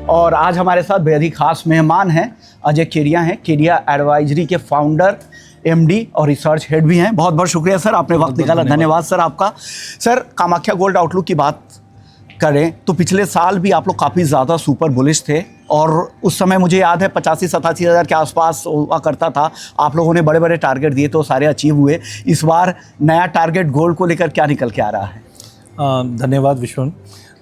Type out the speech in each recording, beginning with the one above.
और आज हमारे साथ बेहद ही खास मेहमान हैं, अजय केडिया हैं। केडिया एडवाइजरी के फाउंडर, एमडी और रिसर्च हेड भी हैं। बहुत बहुत शुक्रिया सर, आपने वक्त निकाला, धन्यवाद सर आपका। सर, कामाख्या गोल्ड आउटलुक की बात करें तो पिछले साल भी आप लोग काफ़ी ज़्यादा सुपर बुलिश थे और उस समय मुझे याद है 85-87 हज़ार के आसपास हुआ करता था। आप लोगों ने बड़े बड़े टारगेट दिए तो सारे अचीव हुए। इस बार नया टारगेट गोल्ड को लेकर क्या निकल के आ रहा है? धन्यवाद विश्वन।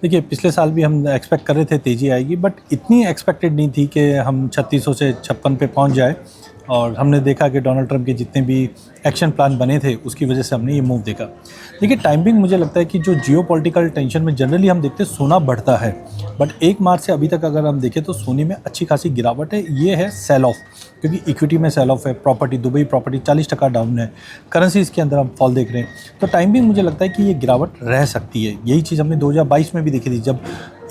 देखिए, पिछले साल भी हम एक्सपेक्ट कर रहे थे तेज़ी आएगी, बट इतनी एक्सपेक्टेड नहीं थी कि हम 3600 से 56 पे पहुंच जाए। और हमने देखा कि डोनाल्ड ट्रंप के जितने भी एक्शन प्लान बने थे उसकी वजह से हमने ये मूव देखा। देखिए, टाइमिंग मुझे लगता है कि जो जियोपॉलिटिकल टेंशन में जनरली हम देखते हैं सोना बढ़ता है, बट 1 मार्च से अभी तक अगर हम देखें तो सोने में अच्छी खासी गिरावट है। ये है सेल ऑफ, क्योंकि इक्विटी में सेल ऑफ है, प्रॉपर्टी, दुबई प्रॉपर्टी 40% डाउन है, करेंसीज के अंदर हम फॉल देख रहे हैं। तो टाइमिंग मुझे लगता है कि ये गिरावट रह सकती है। यही चीज़ हमने 2022 में भी देखी थी, जब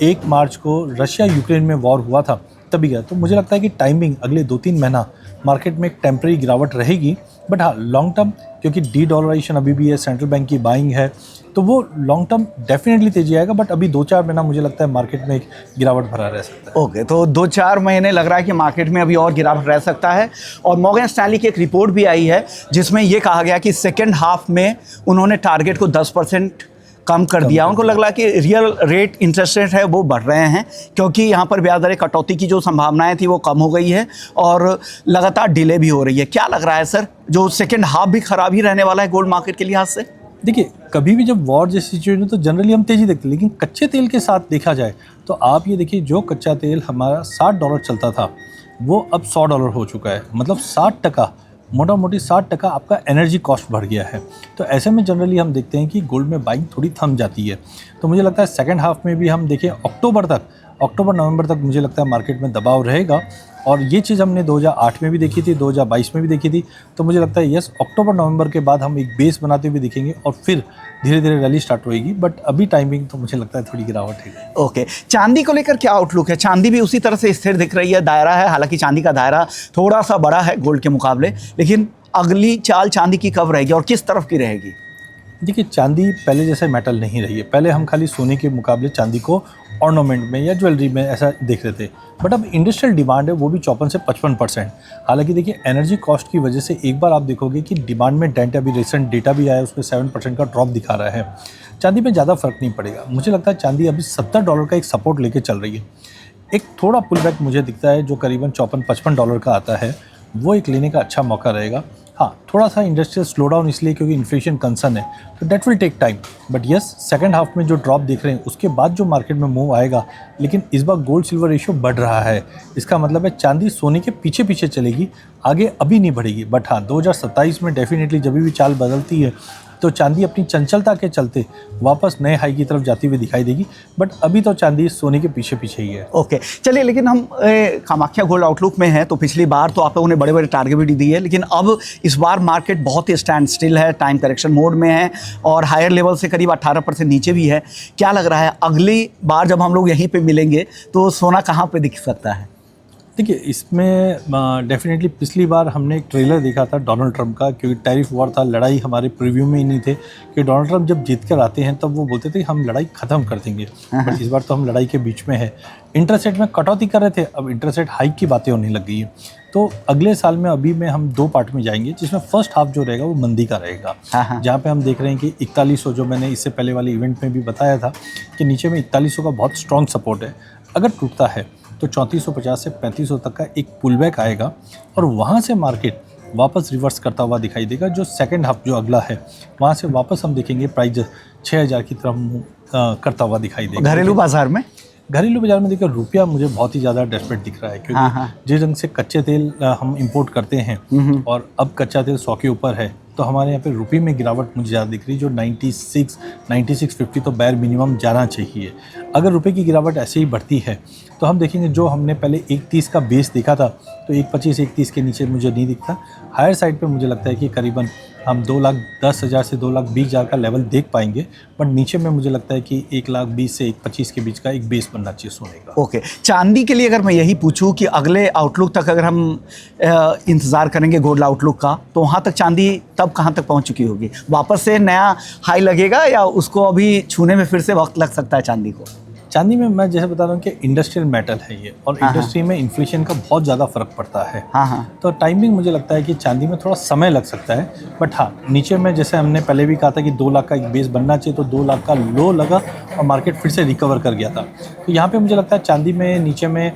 1 मार्च को रशिया यूक्रेन में वॉर हुआ था तभी गया। तो मुझे लगता है कि टाइमिंग अगले 2-3 महीना मार्केट में एक टेम्परेरी गिरावट रहेगी, बट हाँ, लॉन्ग टर्म, क्योंकि डी डॉलराइजेशन अभी भी है, सेंट्रल बैंक की बाइंग है, तो वो लॉन्ग टर्म डेफिनेटली तेजी आएगा। बट अभी 2-4 महीना मुझे लगता है मार्केट में एक गिरावट भरा रह सकता है। ओके, तो 2-4 महीने लग रहा है कि मार्केट में अभी और गिरावट रह सकता है। और मॉर्गन स्टैनली की एक रिपोर्ट भी आई है जिसमें ये कहा गया कि सेकेंड हाफ में उन्होंने टारगेट को 10% कम कर दिया। उनको लग रहा है कि रियल रेट इंटरेस्ट रेट है वो बढ़ रहे हैं, क्योंकि यहाँ पर ब्याज दरें कटौती की जो संभावनाएं थी वो कम हो गई है और लगातार डिले भी हो रही है। क्या लग रहा है सर, जो सेकंड हाफ भी खराब ही रहने वाला है गोल्ड मार्केट के लिहाज से? देखिए, कभी भी जब वॉर जैसी सिचुएशन तो जनरली हम तेज़ी देखते हैं, लेकिन कच्चे तेल के साथ देखा जाए तो आप ये देखिए, जो कच्चा तेल हमारा $60 चलता था वो अब $100 हो चुका है। मतलब 60%, मोटा मोटी 60% आपका एनर्जी कॉस्ट बढ़ गया है। तो ऐसे में जनरली हम देखते हैं कि गोल्ड में बाइंग थोड़ी थम जाती है। तो मुझे लगता है सेकंड हाफ में भी हम देखें अक्टूबर नवंबर तक मुझे लगता है मार्केट में दबाव रहेगा। और ये चीज़ हमने 2008 में भी देखी थी, 2022 में भी देखी थी। तो मुझे लगता है अक्टूबर नवंबर के बाद हम एक बेस बनाते हुए दिखेंगे और फिर धीरे धीरे रैली स्टार्ट होएगी। बट अभी टाइमिंग तो मुझे लगता है थोड़ी गिरावट है। ओके, चांदी को लेकर क्या आउटलुक है? चांदी भी उसी तरह से स्थिर दिख रही है, दायरा है, हालांकि चांदी का दायरा थोड़ा सा बड़ा है गोल्ड के मुकाबले, लेकिन अगली चाल चांदी की कब रहेगी और किस तरफ की रहेगी? देखिए, चांदी पहले जैसे मेटल नहीं रही है। पहले हम खाली सोने के मुकाबले चांदी को ऑर्नामेंट में या ज्वेलरी में ऐसा देख रहे थे, बट अब इंडस्ट्रियल डिमांड है वो भी 54 से 55%। हालांकि देखिए, एनर्जी कॉस्ट की वजह से एक बार आप देखोगे कि डिमांड में डेंट, अभी रिसेंट डेटा भी आया, उसमें 7% का ड्रॉप दिखा रहा है। चांदी में ज़्यादा फर्क नहीं पड़ेगा। मुझे लगता है चांदी अभी $70 का एक सपोर्ट लेके चल रही है। एक थोड़ा पुल बैक मुझे दिखता है जो करीबन $54-55 का आता है, वो एक लेने का अच्छा मौका रहेगा। हाँ, थोड़ा सा इंडस्ट्रियल स्लो डाउन इसलिए क्योंकि इन्फ्लेशन कंसर्न है, तो that will take time. But yes, second half में जो ड्रॉप देख रहे हैं उसके बाद जो मार्केट में मूव आएगा, लेकिन इस बार गोल्ड सिल्वर रेशियो बढ़ रहा है। इसका मतलब है चांदी सोने के पीछे पीछे चलेगी, आगे अभी नहीं बढ़ेगी। बट हाँ, 2027 में डेफिनेटली जब भी चाल बदलती है तो चांदी अपनी चंचलता के चलते वापस नए हाई की तरफ जाती हुई दिखाई देगी। बट अभी तो चांदी सोने के पीछे पीछे ही है। ओके, चलिए, लेकिन हम कामाख्या गोल्ड आउटलुक में हैं तो पिछली बार तो आप लोगों ने बड़े बड़े टारगेट भी दिए, लेकिन अब इस बार मार्केट बहुत ही स्टैंड स्टिल है, टाइम करेक्शन मोड में है और हायर लेवल से करीब 18% नीचे भी है। क्या लग रहा है अगली बार जब हम लोग यहीं पर मिलेंगे तो सोना कहाँ पर दिख सकता है? देखिए, इसमें डेफिनेटली पिछली बार हमने एक ट्रेलर देखा था डोनाल्ड ट्रंप का, क्योंकि टैरिफ वॉर था, लड़ाई हमारे प्रीव्यू में ही नहीं थे कि डोनाल्ड ट्रंप जब जीत कर आते हैं तब वो बोलते थे हम लड़ाई ख़त्म कर देंगे। बट इस बार तो हम लड़ाई के बीच में है। इंटरेस्ट रेट में कटौती कर रहे थे, अब इंटरेस्ट रेट हाइक की बातें होने लग गई हैं। तो अगले साल में अभी में हम 2 पार्ट में जाएंगे, जिसमें फर्स्ट हाफ जो रहेगा वो मंदी का रहेगा, जहाँ पे हम देख रहे हैं कि 4100, जो मैंने इससे पहले वाले इवेंट में भी बताया था कि नीचे में 4100 का बहुत स्ट्रॉन्ग सपोर्ट है। अगर टूटता है तो 3450 से 3500 तक का एक पुल बैक आएगा और वहाँ से मार्केट वापस रिवर्स करता हुआ दिखाई देगा। जो सेकंड हाफ जो अगला है वहाँ से वापस हम देखेंगे प्राइस 6000 की तरफ मूव करता हुआ दिखाई देगा। घरेलू बाजार में देखिए, रुपया मुझे बहुत ही ज़्यादा डेस्परेट दिख रहा है, क्योंकि जिस ढंग से कच्चे तेल हम इंपोर्ट करते हैं और अब कच्चा तेल 100 के ऊपर है, तो हमारे यहाँ पे रुपये में गिरावट मुझे ज़्यादा दिख रही है। जो 96-50 तो बैर मिनिमम जाना चाहिए। अगर रुपये की गिरावट ऐसे ही बढ़ती है तो हम देखेंगे, जो हमने पहले 130 का बेस देखा था तो 125-130 के नीचे मुझे नहीं दिखता। हायर साइड पे मुझे लगता है कि करीबन हम 2,10,000 से 2,20,000 का लेवल देख पाएंगे, बट नीचे में मुझे लगता है कि 1,20,000 से 1,25,000 के बीच का एक बेस बनना चाहिए सोने का। ओके, चांदी के लिए अगर मैं यही पूछूं कि अगले आउटलुक तक अगर हम इंतज़ार करेंगे गोल्ड आउटलुक का, तो वहाँ तक चांदी तब कहाँ तक पहुँच चुकी होगी? वापस से नया हाई लगेगा या उसको अभी छूने में फिर से वक्त लग सकता है चांदी को? चांदी में मैं जैसे बता रहा हूँ कि इंडस्ट्रियल मेटल है ये, और इंडस्ट्री में इन्फ्लेशन का बहुत ज़्यादा फर्क पड़ता है। हाँ हाँ। तो टाइमिंग मुझे लगता है कि चांदी में थोड़ा समय लग सकता है, बट हाँ नीचे में जैसे हमने पहले भी कहा था कि 2 लाख का एक बेस बनना चाहिए, तो 2 लाख का लो लगा और मार्केट फिर से रिकवर कर गया था। तो यहाँ पे मुझे लगता है चांदी में नीचे में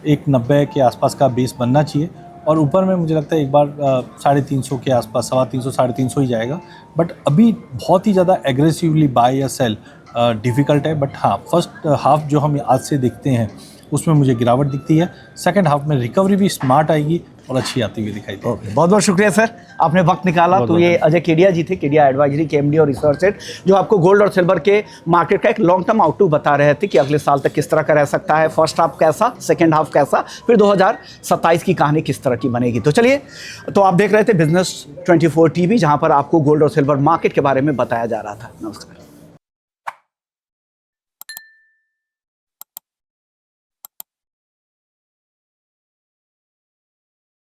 एक 90 के आसपास का बेस बनना चाहिए, और ऊपर में मुझे लगता है एक बार 350 के आसपास, 350 350 ही जाएगा। बट अभी बहुत ही ज़्यादा एग्रेसिवली बाय या सेल डिफ़िकल्ट है। बट हाँ, फर्स्ट हाफ जो हम आज से देखते हैं उसमें मुझे गिरावट दिखती है। सेकंड हाफ में रिकवरी भी स्मार्ट आएगी और अच्छी आती हुई दिखाई देगी। बहुत बहुत शुक्रिया सर, आपने वक्त निकाला। तो ये अजय केडिया जी थे, केडिया एडवाइजरी के एमडी और रिसर्च हेड, जो आपको गोल्ड और सिल्वर के मार्केट का एक लॉन्ग टर्म आउटलुक बता रहे थे कि अगले साल तक किस तरह का रह सकता है, फर्स्ट हाफ कैसा, सेकेंड हाफ कैसा, फिर 2027 की कहानी किस तरह की बनेगी। तो चलिए, तो आप देख रहे थे बिजनेस 24 टीवी, जहाँ पर आपको गोल्ड और सिल्वर मार्केट के बारे में बताया जा रहा था। नमस्कार।